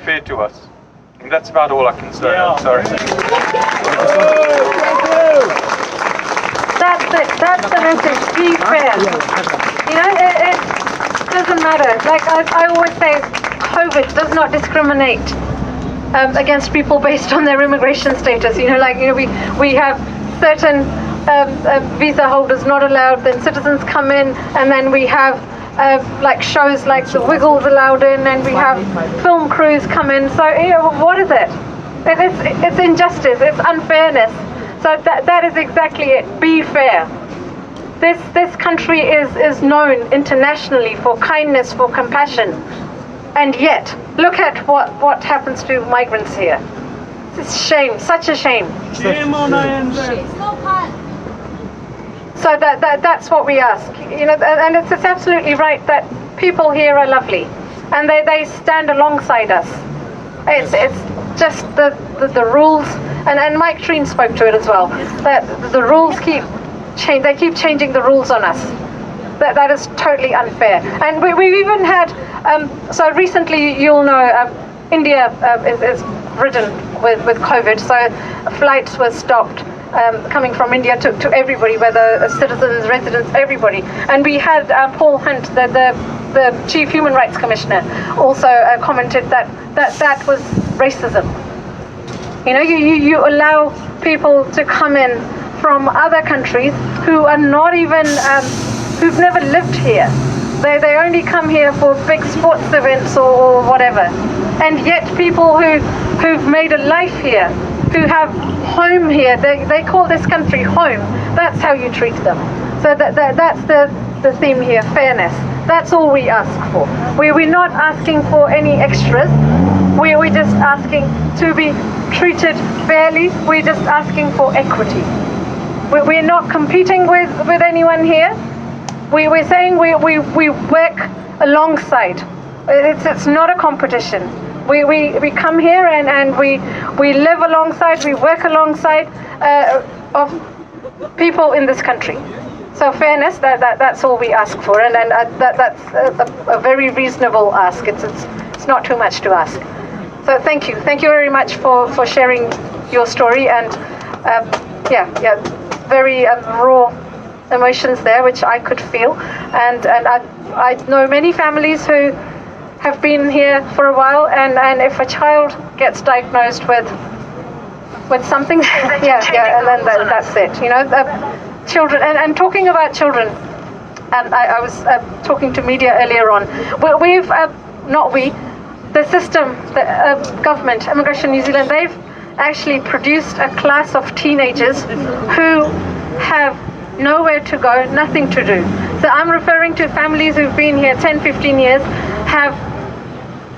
fair to us. And that's about all I can say. I'm sorry. That's it. That's the message. Be fair. You know, it doesn't matter. Like I always say, COVID does not discriminate against people based on their immigration status. You know, like, you know, we have certain visa holders not allowed, then citizens come in, and then we have like shows like the Wiggles allowed in, and we have film crews come in. So, you know, what is it? It's injustice, it's unfairness. So that is exactly it. Be fair. This country is known internationally for kindness, for compassion, and yet look at what happens to migrants here. It's a shame, such a shame. Shame on So that's what we ask, you know, and it's absolutely right that people here are lovely, and they stand alongside us. It's just the rules, and Mike Treen spoke to it as well, that the rules keep changing the rules on us. That is totally unfair. And we've even had, so recently, you'll know, India is ridden with COVID, so flights were stopped. Coming from India to everybody, whether citizens, residents, everybody. And we had Paul Hunt, the Chief Human Rights Commissioner, also commented that was racism. You know, you allow people to come in from other countries who are not even, who've never lived here. They only come here for big sports events or whatever. And yet people who've made a life here, who have home here, they call this country home. That's how you treat them. So that's the theme here, fairness. That's all we ask for. We're not asking for any extras. We're just asking to be treated fairly. We're just asking for equity. We're not competing with anyone here. We're saying we work alongside. It's not a competition. We come here and we live alongside, we work alongside of people in this country. So fairness, that's all we ask for, and that's a very reasonable ask. It's not too much to ask. So thank you very much for sharing your story, and very raw emotions there, which I could feel, and I know many families who have been here for a while, and if a child gets diagnosed with something, and then that's it. You know, children, and talking about children, I was talking to media earlier on. The system, the government, Immigration New Zealand, they've actually produced a class of teenagers who have nowhere to go, nothing to do. So I'm referring to families who've been here 10, 15 years, have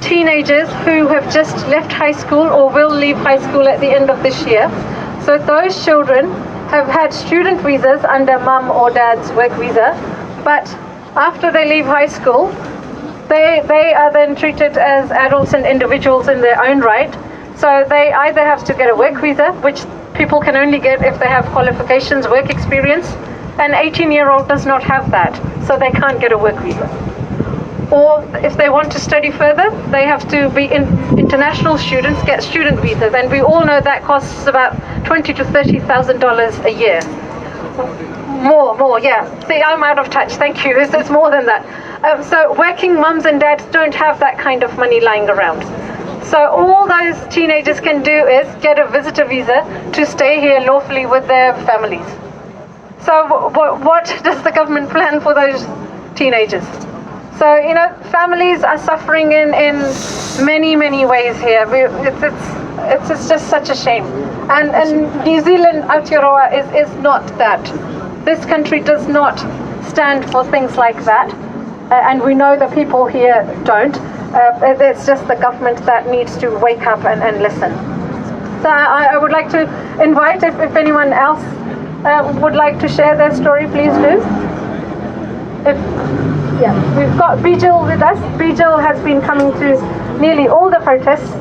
teenagers who have just left high school or will leave high school at the end of this year. So those children have had student visas under mum or dad's work visa, but after they leave high school, they are then treated as adults and individuals in their own right. So they either have to get a work visa, which people can only get if they have qualifications, work experience. An 18-year-old does not have that, so they can't get a work visa. Or if they want to study further, they have to be international students, get student visas, and we all know that costs about $20,000 to $30,000 a year. More, yeah. See, I'm out of touch. Thank you. It's more than that. So working mums and dads don't have that kind of money lying around. So all those teenagers can do is get a visitor visa to stay here lawfully with their families. So what does the government plan for those teenagers? So, you know, families are suffering in many, many ways here. It's just such a shame. And New Zealand, Aotearoa, is not that. This country does not stand for things like that. And we know the people here don't. It's just the government that needs to wake up and listen. So I would like to invite, if anyone else would like to share their story, please do. We've got Vigil with us. Vigil has been coming to nearly all the protests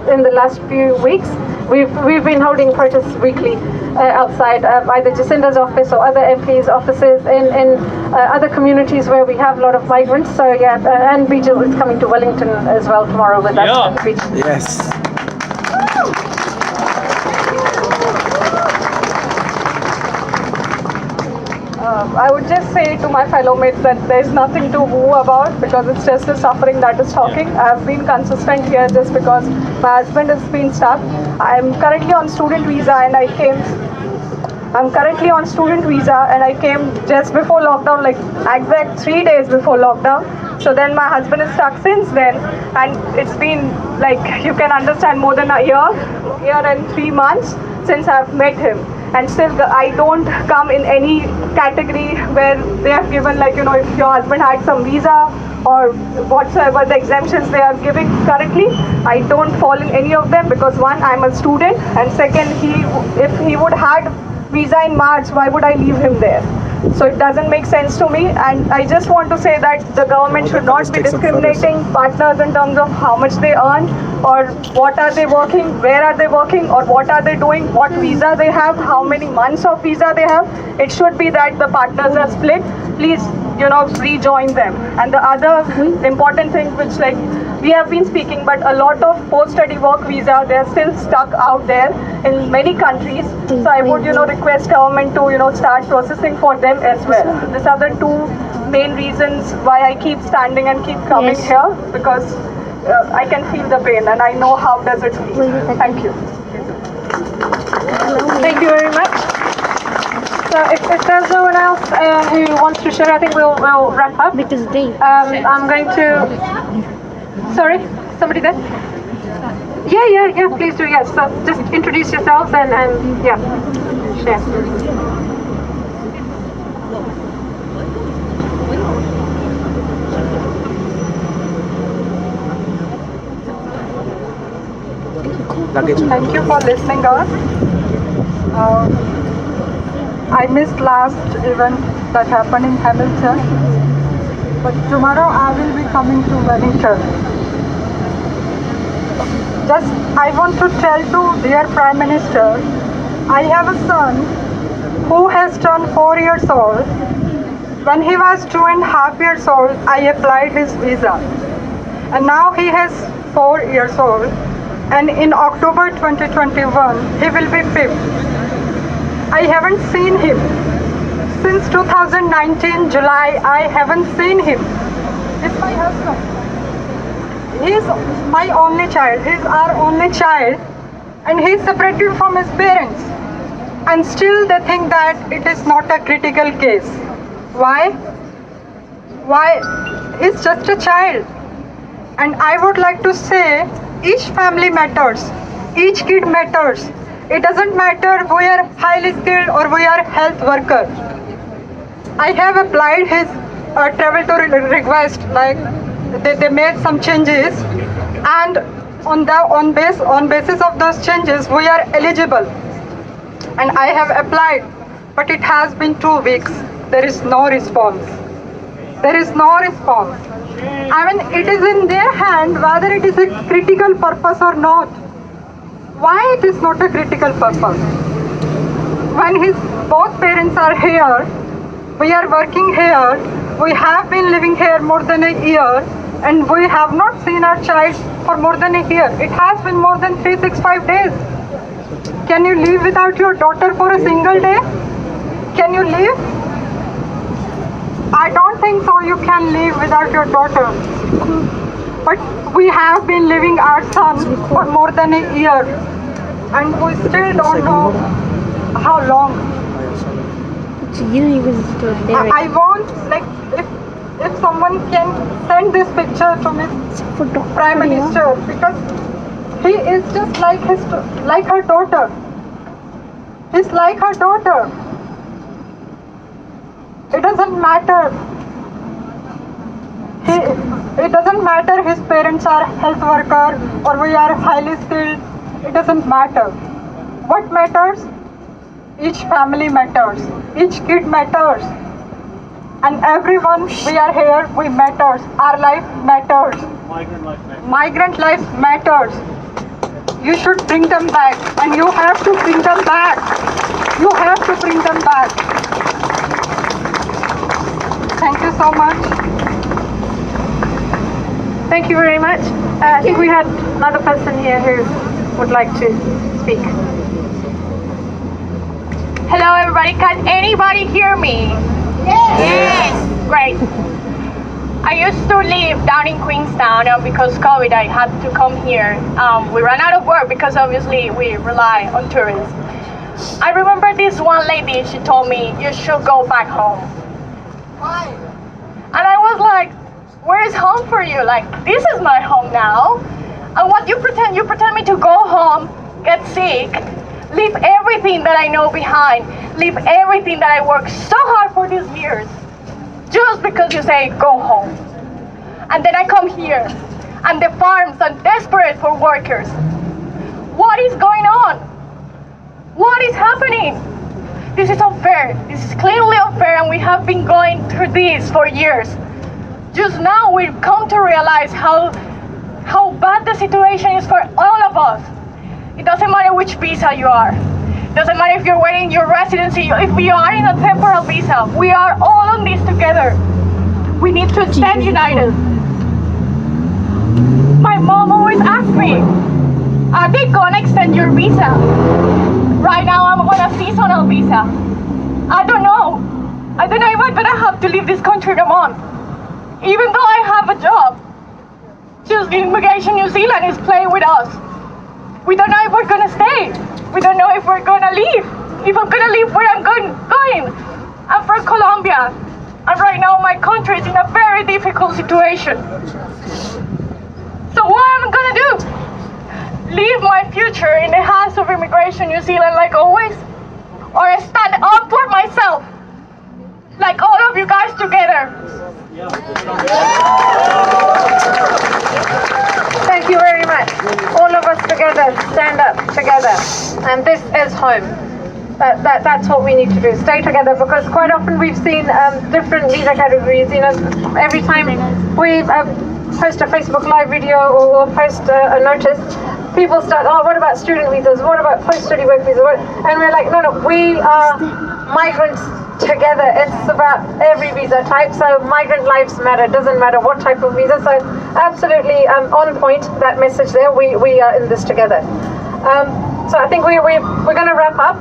in the last few weeks. We've been holding protests weekly outside either Jacinda's office or other MPs' offices in other communities where we have a lot of migrants. So yeah, and Vigil is coming to Wellington as well tomorrow with us. Yes. I would just say to my fellow mates that there's nothing to woo about, because it's just the suffering that is talking. I have been consistent here just because my husband has been stuck. I'm currently on student visa and I came just before lockdown, like exact 3 days before lockdown. So then my husband is stuck since then, and it's been, like, you can understand, more than a year and 3 months since I've met him. And still I don't come in any category where they have given, like, you know, if your husband had some visa or whatsoever the exemptions they are giving currently, I don't fall in any of them, because one, I'm a student, and second, if he would had visa in March, why would I leave him there? So it doesn't make sense to me, and I just want to say that the government should not be discriminating partners in terms of how much they earn, or what are they working, where are they working, or what are they doing, what visa they have, how many months of visa they have. It should be that the partners are split. Please, you know, rejoin them. And the other important thing, which, like, we have been speaking, but a lot of post-study work visa, they're still stuck out there in many countries. So I would, you know, request government to, you know, start processing for them as well. These are the two main reasons why I keep standing and keep coming here, because I can feel the pain and I know how does it feel. Thank you. Thank you very much. So if there's no one else who wants to share, I think we'll wrap up. Because they. I'm going to. Sorry, somebody there? Yeah, please do, yes. So just introduce yourselves and yeah, share. Thank you for listening us. I missed last event that happened in Hamilton, but tomorrow I will be coming to Wellington. I want to tell to dear Prime Minister, I have a son who has turned 4 years old. When he was 2.5 years old, I applied his visa, and now he is 4 years old, and in October 2021 he will be 5. I haven't seen him since 2019 July. I haven't seen him. It's my husband. He's my only child. He's our only child, and he's separated from his parents. And still they think that it is not a critical case. Why? He's just a child. And I would like to say, each family matters. Each kid matters. It doesn't matter we are highly skilled or we are health worker. I have applied his travel to request, like they made some changes, and on basis of those changes we are eligible, and I have applied, but it has been 2 weeks. There is no response. There is no response. I mean, it is in their hand whether it is a critical purpose or not. Why it is not a critical purpose? When his both parents are here, we are working here, we have been living here more than a year, and we have not seen our child for more than a year. It has been more than 365 days. Can you live without your daughter for a single day? Can you live? I don't think so you can live without your daughter. But we have been living our son for more than a year, and we still don't know how long. I want, like, if someone can send this picture to me, Prime Minister, because he is just like her daughter. He's like her daughter. It doesn't matter. It doesn't matter his parents are health worker or we are highly skilled. It doesn't matter. What matters? Each family matters. Each kid matters. And everyone, we are here, we matters. Our life matters. Migrant life matters. You should bring them back, and you have to bring them back. You have to bring them back. Thank you so much. Thank you very much. I think we had another person here who would like to speak. Hello everybody, can anybody hear me? Yes! Great. I used to live down in Queenstown, and because COVID I had to come here. We ran out of work because obviously we rely on tourists. I remember this one lady, she told me, you should go back home. Why? And I was like, where is home for you? Like, this is my home now. And what you pretend me to go home, get sick, leave everything that I know behind, leave everything that I worked so hard for these years, just because you say, go home. And then I come here, and the farms are desperate for workers. What is going on? What is happening? This is unfair. This is clearly unfair, and we have been going through this for years. Just now we've come to realize how bad the situation is for all of us. It doesn't matter which visa you are. It doesn't matter if you're waiting your residency, if you are in a temporal visa. We are all on this together. We need to stand united. My mom always asks me, are they gonna extend your visa? Right now I'm on a seasonal visa. I don't know if I'm gonna have to leave this country in a month. Even though I have a job. Just Immigration New Zealand is playing with us. We don't know if we're gonna stay. We don't know if we're gonna leave. If I'm gonna leave, where I'm going. I'm from Colombia. And right now my country is in a very difficult situation. So what am I gonna do? Leave my future in the hands of Immigration New Zealand like always? Or stand up for myself? Like all of you guys together? Thank you very much. All of us together, stand up together. And this is home. That's what we need to do. Stay together, because quite often we've seen different visa categories. You know, every time we post a Facebook Live video or post a notice, people start, oh, what about student visas? What about post-study work visas? And we're like, no, we are migrants together. It's about every visa type. So migrant lives matter. Doesn't matter what type of visa. So absolutely on point, that message there. We are in this together. So I think we're going to wrap up,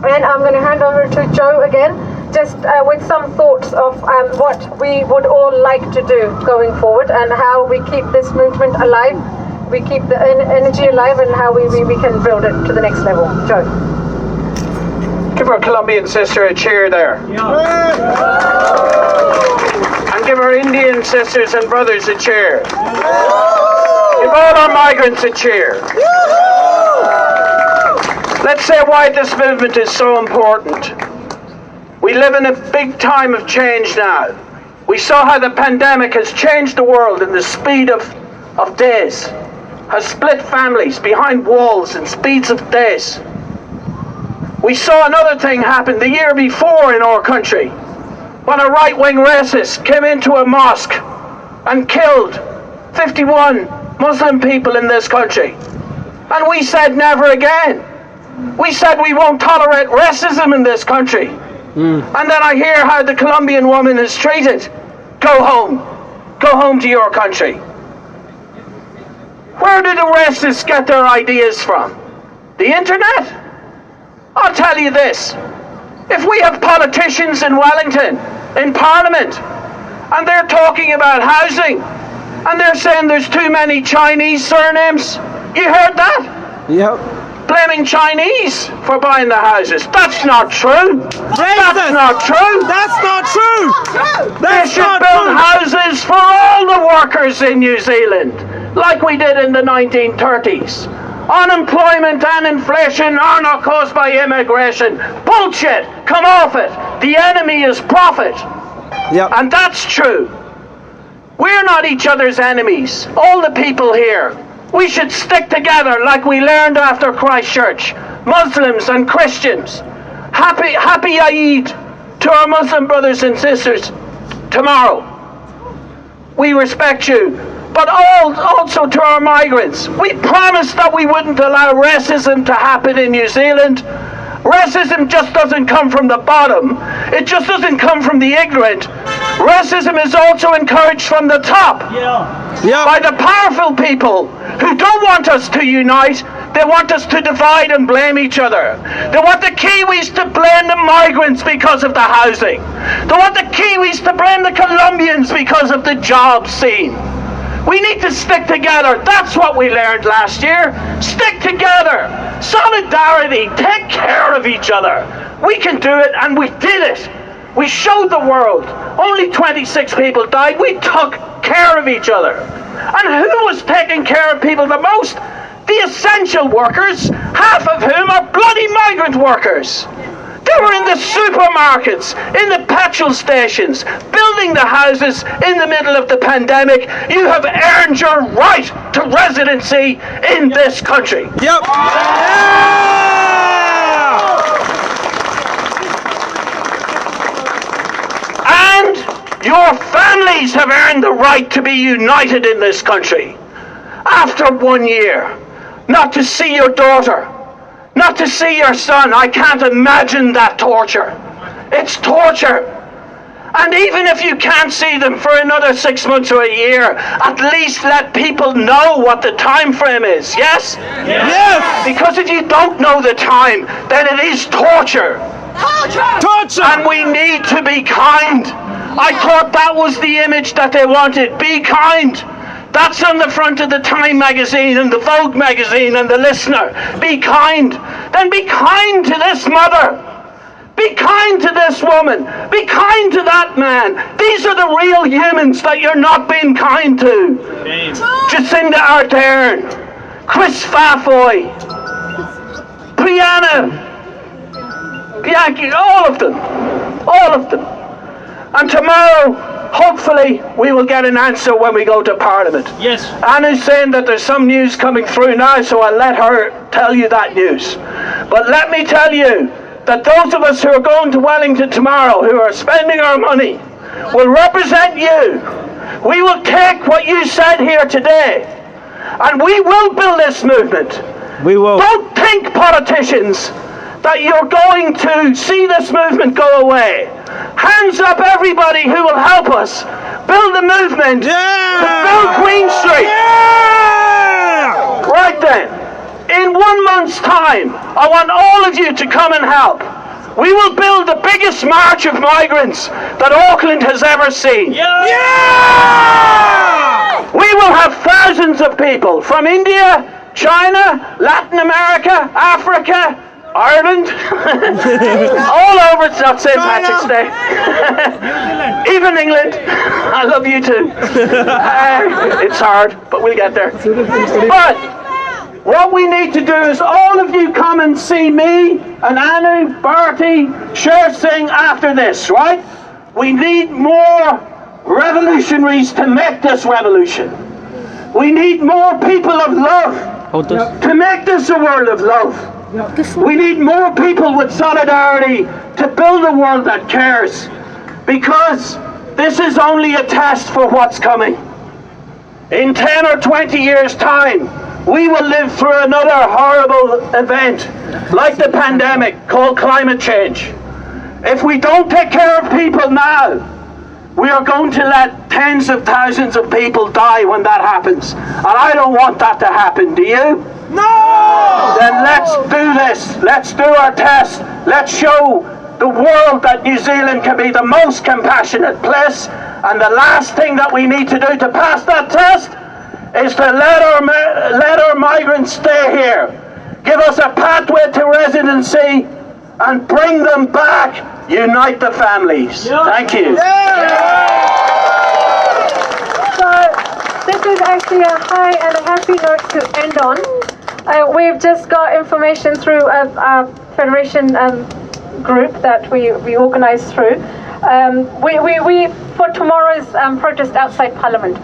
and I'm going to hand over to Joe again, just with some thoughts of what we would all like to do going forward, and how we keep this movement alive, we keep the energy alive, and how we can build it to the next level. Joe. Give our Colombian sister a cheer there. And give our Indian sisters and brothers a cheer. Give all our migrants a cheer. Let's say why this movement is so important. We live in a big time of change now. We saw how the pandemic has changed the world in the speed of days, has split families behind walls in speeds of days. We saw another thing happen the year before in our country, when a right-wing racist came into a mosque and killed 51 Muslim people in this country. And we said never again. We said we won't tolerate racism in this country. And then I hear how the Colombian woman is treated. Go home. Go home to your country. Where did the racists get their ideas from? The internet? I'll tell you this. If we have politicians in Wellington, in Parliament, and they're talking about housing, and they're saying there's too many Chinese surnames, you heard that? Yep. Blaming Chinese for buying the houses. That's not true. That's not true. That's not true. They should build houses for all the workers in New Zealand, like we did in the 1930s. Unemployment and inflation are not caused by immigration. Bullshit! Come off it. The enemy is profit. Yep. And that's true. We're not each other's enemies. All the people here. We should stick together like we learned after Christchurch. Muslims and Christians. Happy Eid to our Muslim brothers and sisters tomorrow. We respect you. but also to our migrants. We promised that we wouldn't allow racism to happen in New Zealand. Racism just doesn't come from the bottom. It just doesn't come from the ignorant. Racism is also encouraged from the top. By the powerful people who don't want us to unite. They want us to divide and blame each other. They want the Kiwis to blame the migrants because of the housing. They want the Kiwis to blame the Colombians because of the job scene. We need to stick together. That's what we learned last year. Stick together. Solidarity. Take care of each other. We can do it, and we did it. We showed the world. Only 26 people died. We took care of each other. And who was taking care of people the most? The essential workers, half of whom are bloody migrant workers. They were in the supermarkets, in the petrol stations, building the houses in the middle of the pandemic. You have earned your right to residency in this country. Yep. And your families have earned the right to be united in this country. After 1 year, not to see your daughter, not to see your son. I can't imagine that torture. It's torture. And even if you can't see them for another 6 months or a year, at least let people know what the time frame is. Yes? Yes. Because if you don't know the time, then it is torture. Torture. And we need to be kind. I thought that was the image that they wanted. Be kind. That's on the front of the Time magazine and the Vogue magazine and the Listener. Be kind. Then be kind to this mother. Be kind to this woman. Be kind to that man. These are the real humans that you're not being kind to. Jacinda Ardern, Chris Fafoy, Brianna, Bianchi, all of them. All of them. And tomorrow, hopefully, we will get an answer when we go to Parliament. Yes. Anna's saying that there's some news coming through now, so I'll let her tell you that news. But let me tell you that those of us who are going to Wellington tomorrow, who are spending our money, will represent you. We will take what you said here today, and we will build this movement. We will. Don't think, politicians, that you're going to see this movement go away. Hands up, everybody who will help us build the movement to build Queen Street. Right then, in 1 month's time, I want all of you to come and help. We will build the biggest march of migrants that Auckland has ever seen. We will have thousands of people from India, China, Latin America, Africa, Ireland, all over. It's not St. Patrick's Day. Even England. I love you too. It's hard, but we'll get there. But what we need to do is all of you come and see me and Anu, Bertie, Sher, Singh after this, right? We need more revolutionaries to make this revolution. We need more people of love to make this a world of love. We need more people with solidarity to build a world that cares, because this is only a test for what's coming. In 10 or 20 years' time, we will live through another horrible event like the pandemic called climate change. If we don't take care of people now, we are going to let tens of thousands of people die when that happens. And I don't want that to happen, do you? No! Then let's do this. Let's do our test. Let's show the world that New Zealand can be the most compassionate place. And the last thing that we need to do to pass that test is to let our migrants stay here. Give us a pathway to residency and bring them back. Unite the families. Thank you. So this is actually a high and a happy note to end on. We've just got information through our federation group that we organise through. We for tomorrow's protest outside Parliament,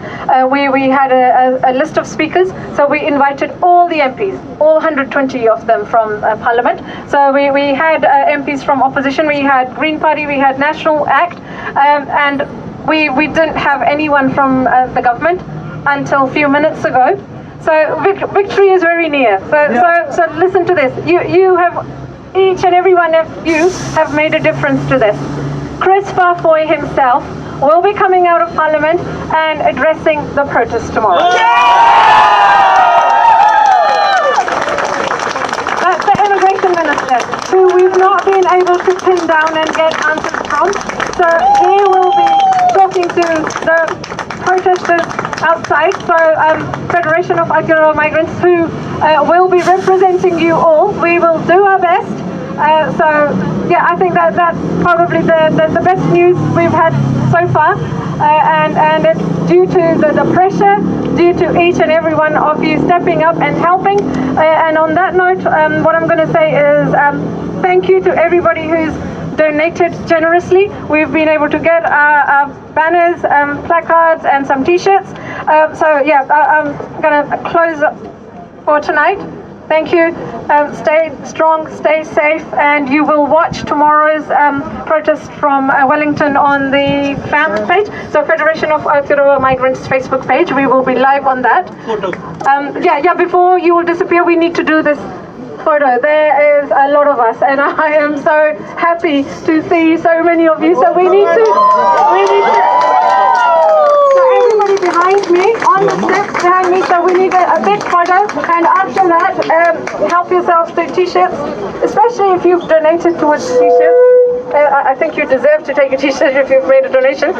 we had a list of speakers, so we invited all the MPs, all 120 of them from Parliament. So we had MPs from opposition, we had Green Party, we had National Act, and we didn't have anyone from the government. until a few minutes ago. So victory is very near. So listen to this. You have, each and every one of you have made a difference to this. Chris Farfoy himself will be coming out of Parliament and addressing the protest tomorrow. That's the Immigration Minister, who we've not been able to pin down and get answers from. So he will be talking to the protesters outside. So Federation of Aotearoa Migrants, who will be representing you all. We will do our best. So yeah, I think that's probably the best news we've had so far, and it's due to the pressure, due to each and every one of you stepping up and helping. And on that note, what I'm going to say is thank you to everybody who's donated generously. We've been able to get our banners, placards, and some T-shirts. So yeah, I'm going to close for tonight. Thank you. Stay strong, stay safe, and you will watch tomorrow's protest from Wellington on the FAM page. So Federation of Aotearoa Migrants Facebook page. We will be live on that. Before you will disappear, we need to do this photo. There is a lot of us, and I am so happy to see so many of you. So we need to. So everybody behind me, on the steps behind me, so we need a big photo, and after that, help yourselves to T-shirts, especially if you've donated towards T-shirts. I think you deserve to take a T-shirt if you've made a donation.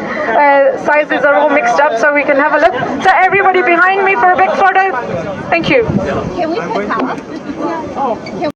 Sizes are all mixed up, so we can have a look. So everybody behind me for a big photo. Thank you. Can we put power?